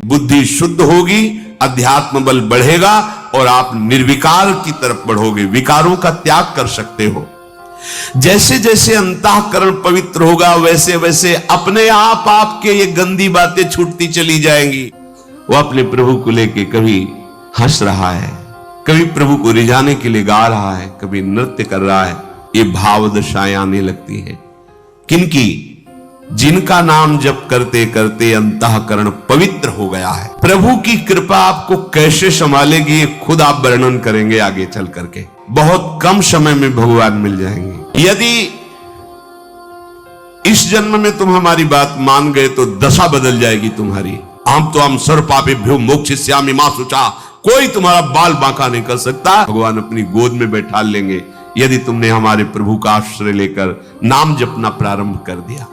बुद्धि शुद्ध होगी, अध्यात्म बल बढ़ेगा और आप निर्विकार की तरफ बढ़ोगे, विकारों का त्याग कर सकते हो। जैसे जैसे अंतःकरण पवित्र होगा वैसे वैसे अपने आप आपके ये गंदी बातें छूटती चली जाएंगी। वो अपने प्रभु को लेके कभी हंस रहा है, कभी प्रभु को रिझाने के लिए गा रहा है, कभी नृत्य कर रहा है। ये भाव दशाएं आने लगती है। किनकी? जिनका नाम जप करते करते अंतःकरण पवित्र हो गया है। प्रभु की कृपा आपको कैसे संभालेगी ये खुद आप वर्णन करेंगे आगे चल करके। बहुत कम समय में भगवान मिल जाएंगे। यदि इस जन्म में तुम हमारी बात मान गए तो दशा बदल जाएगी तुम्हारी। हम सर्व पापेभ्यो मोक्षयिष्यामि मा शुचा, कोई तुम्हारा बाल बांका नहीं कर सकता। भगवान अपनी गोद में बैठा लेंगे यदि तुमने हमारे प्रभु का आश्रय लेकर नाम जपना प्रारंभ कर दिया।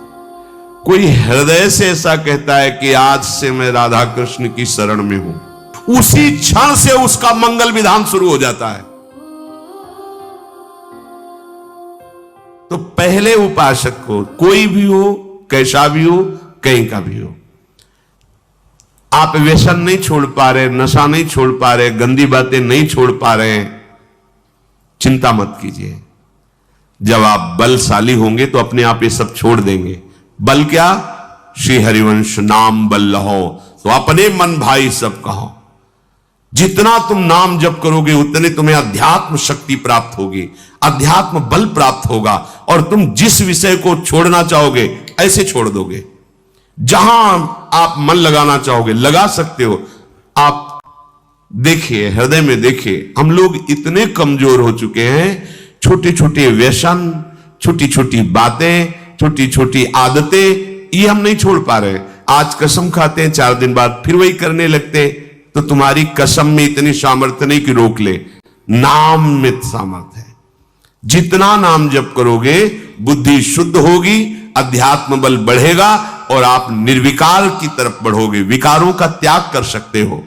कोई हृदय से ऐसा कहता है कि आज से मैं राधा कृष्ण की शरण में हूं, उसी क्षण से उसका मंगल विधान शुरू हो जाता है। तो पहले उपासक को, कोई भी हो, कैसा भी हो, कहीं का भी हो, आप व्यसन नहीं छोड़ पा रहे, नशा नहीं छोड़ पा रहे, गंदी बातें नहीं छोड़ पा रहे, चिंता मत कीजिए। जब आप बलशाली होंगे तो अपने आप ये सब छोड़ देंगे। बल क्या? श्री हरिवंश नाम बल लहो, तो अपने मन भाई सब कहो। जितना तुम नाम जप करोगे उतने तुम्हें अध्यात्म शक्ति प्राप्त होगी, अध्यात्म बल प्राप्त होगा और तुम जिस विषय को छोड़ना चाहोगे ऐसे छोड़ दोगे। जहां आप मन लगाना चाहोगे लगा सकते हो। आप देखिए, हृदय में देखिए, हम लोग इतने कमजोर हो चुके हैं। छोटे छोटे व्यसन, छोटी छोटी बातें, छोटी छोटी आदतें, ये हम नहीं छोड़ पा रहे। आज कसम खाते हैं, 4 दिन बाद फिर वही करने लगते। तो तुम्हारी कसम में इतनी सामर्थ्य नहीं कि रोक ले, नाम में सामर्थ्य है। जितना नाम जप करोगे बुद्धि शुद्ध होगी, अध्यात्म बल बढ़ेगा और आप निर्विकार की तरफ बढ़ोगे, विकारों का त्याग कर सकते हो।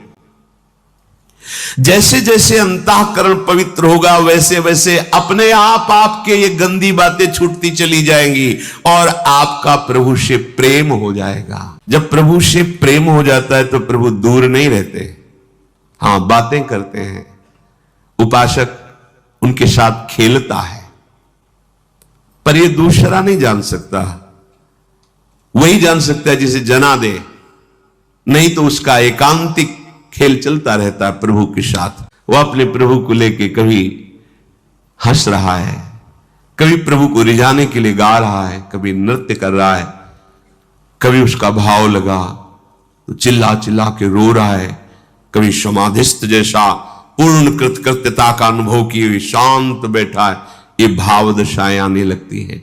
जैसे जैसे अंतःकरण पवित्र होगा वैसे वैसे अपने आप आपके ये गंदी बातें छूटती चली जाएंगी और आपका प्रभु से प्रेम हो जाएगा। जब प्रभु से प्रेम हो जाता है तो प्रभु दूर नहीं रहते। हां, बातें करते हैं, उपासक उनके साथ खेलता है, पर ये दूसरा नहीं जान सकता। वही जान सकता है जिसे जना दे, नहीं तो उसका एकांतिक खेल चलता रहता है प्रभु के साथ। वो अपने प्रभु को लेके कभी हंस रहा है, कभी प्रभु को रिझाने के लिए गा रहा है, कभी नृत्य कर रहा है, कभी उसका भाव लगा तो चिल्ला चिल्ला के रो रहा है, कभी समाधिस्थ जैसा पूर्ण कृतकृत्यता का अनुभव किए हुए शांत बैठा है। ये भाव दशाएं आने लगती है।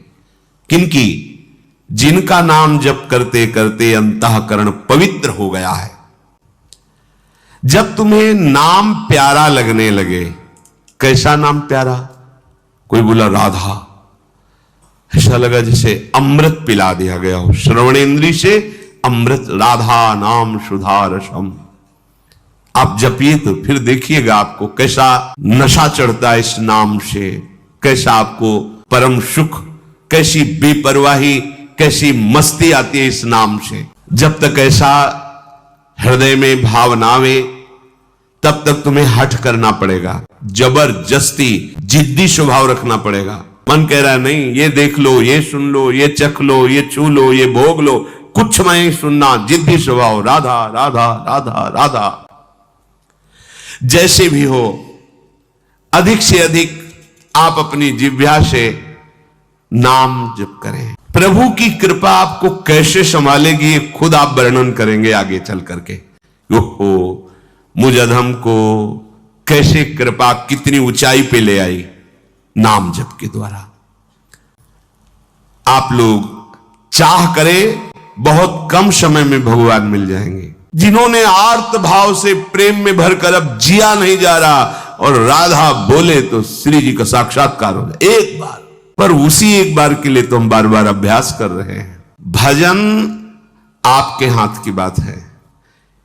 किनकी? जिनका नाम जप करते करते अंतःकरण पवित्र हो गया है। जब तुम्हें नाम प्यारा लगने लगे, कैसा नाम प्यारा? कोई बोला राधा, ऐसा लगा जैसे अमृत पिला दिया गया हो, श्रवणेन्द्रिय से अमृत। राधा नाम सुधा रसम। आप जपिए तो फिर देखिएगा आपको कैसा नशा चढ़ता है इस नाम से, कैसा आपको परम सुख, कैसी बेपरवाही, कैसी मस्ती आती है इस नाम से। जब तक ऐसा हृदय में भाव ना आवे तब तक तुम्हें हठ करना पड़ेगा, जबरदस्ती जिद्दी स्वभाव रखना पड़ेगा। मन कह रहा है नहीं, ये देख लो, ये सुन लो, ये चख लो, ये छू लो, ये भोग लो, कुछ मैं सुनना, जिद्दी स्वभाव, राधा राधा राधा राधा। जैसे भी हो, अधिक से अधिक आप अपनी जिह्वा से नाम जप करें। प्रभु की कृपा आपको कैसे संभालेगी ये खुद आप वर्णन करेंगे आगे चल करके। ओहो, मुझ अधम को कैसे कृपा कितनी ऊंचाई पे ले आई नाम जप के द्वारा। आप लोग चाह करें बहुत कम समय में भगवान मिल जाएंगे। जिन्होंने आर्त भाव से प्रेम में भरकर अब जिया नहीं जा रहा और राधा बोले तो श्री जी का साक्षात्कार हो जाए एक बार, पर उसी एक बार के लिए तो हम बार बार अभ्यास कर रहे हैं। भजन आपके हाथ की बात है।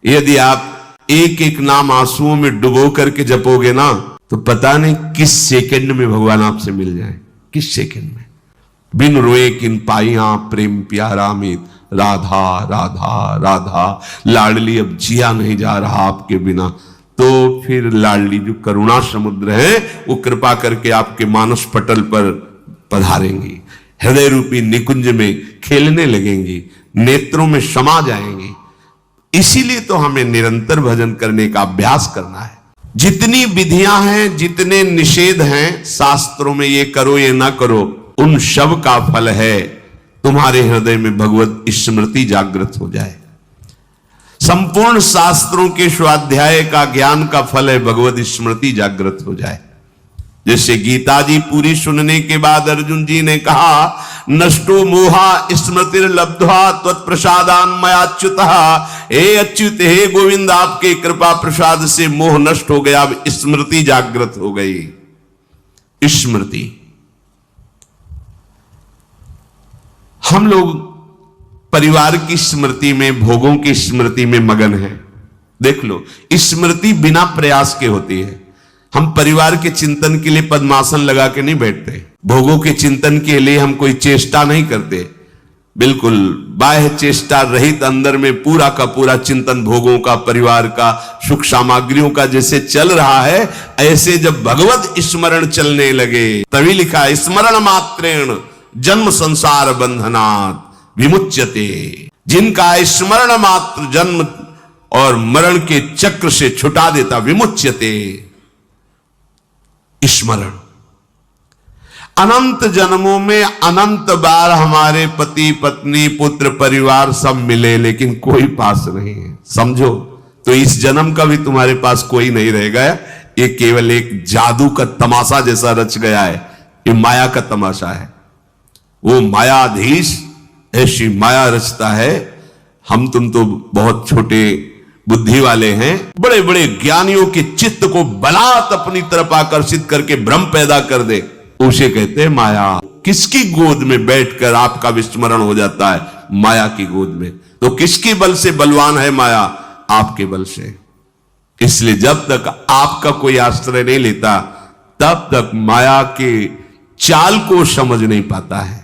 यदि आप एक एक नाम आंसुओं में डुबो करके जपोगे ना तो पता नहीं किस सेकंड में भगवान आपसे मिल जाए, किस सेकंड में। बिन रोए किन पाइया प्रेम प्यारा मीत, राधा राधा राधा, लाडली अब जिया नहीं जा रहा आपके बिना। तो फिर लाडली जो करुणा समुद्र है वो कृपा करके आपके मानस पटल पर पधारेंगी, हृदय रूपी निकुंज में खेलने लगेंगी, नेत्रों में समा जाएंगी। इसीलिए तो हमें निरंतर भजन करने का अभ्यास करना है। जितनी विधियां हैं, जितने निषेध हैं शास्त्रों में, ये करो ये ना करो, उन सब का फल है तुम्हारे हृदय में भगवत स्मृति जागृत हो जाए। संपूर्ण शास्त्रों के स्वाध्याय का ज्ञान का फल है भगवत स्मृति जागृत हो जाए। जैसे गीता जी पूरी सुनने के बाद अर्जुन जी ने कहा, नष्टो मोहा स्मृतिर्लब्ध्वा त्वत्प्रसादान मयाच्युतः। हे अच्युत, हे गोविंद, आपके कृपा प्रसाद से मोह नष्ट हो गया, अब स्मृति जागृत हो गई। स्मृति, हम लोग परिवार की स्मृति में, भोगों की स्मृति में मगन है। देख लो, स्मृति बिना प्रयास के होती है। हम परिवार के चिंतन के लिए पद्मासन लगा के नहीं बैठते, भोगों के चिंतन के लिए हम कोई चेष्टा नहीं करते। बिल्कुल बाह्य चेष्टा रहित अंदर में पूरा का पूरा चिंतन भोगों का, परिवार का, सुख सामग्रियों का जैसे चल रहा है, ऐसे जब भगवत स्मरण चलने लगे, तभी लिखा स्मरण मात्रेण जन्म संसार बंधनात् विमुच्यते। जिनका स्मरण मात्र जन्म और मरण के चक्र से छुटा देता, विमुच्यते। स्मरण, अनंत जन्मों में अनंत बार हमारे पति पत्नी पुत्र परिवार सब मिले, लेकिन कोई पास नहीं है। समझो, तो इस जन्म का भी तुम्हारे पास कोई नहीं रह गया। ये केवल एक जादू का तमाशा जैसा रच गया है, ये माया का तमाशा है। वो मायाधीश ऐसी माया रचता है। हम तुम तो बहुत छोटे बुद्धि वाले हैं, बड़े बड़े ज्ञानियों के चित्त को बलात् अपनी तरफ आकर्षित करके भ्रम पैदा कर दे, उसे कहते हैं माया। किसकी गोद में बैठकर आपका विस्मरण हो जाता है? माया की गोद में। तो किसके बल से बलवान है माया? आपके बल से। इसलिए जब तक आपका कोई आश्रय नहीं लेता, तब तक माया के चाल को समझ नहीं पाता है।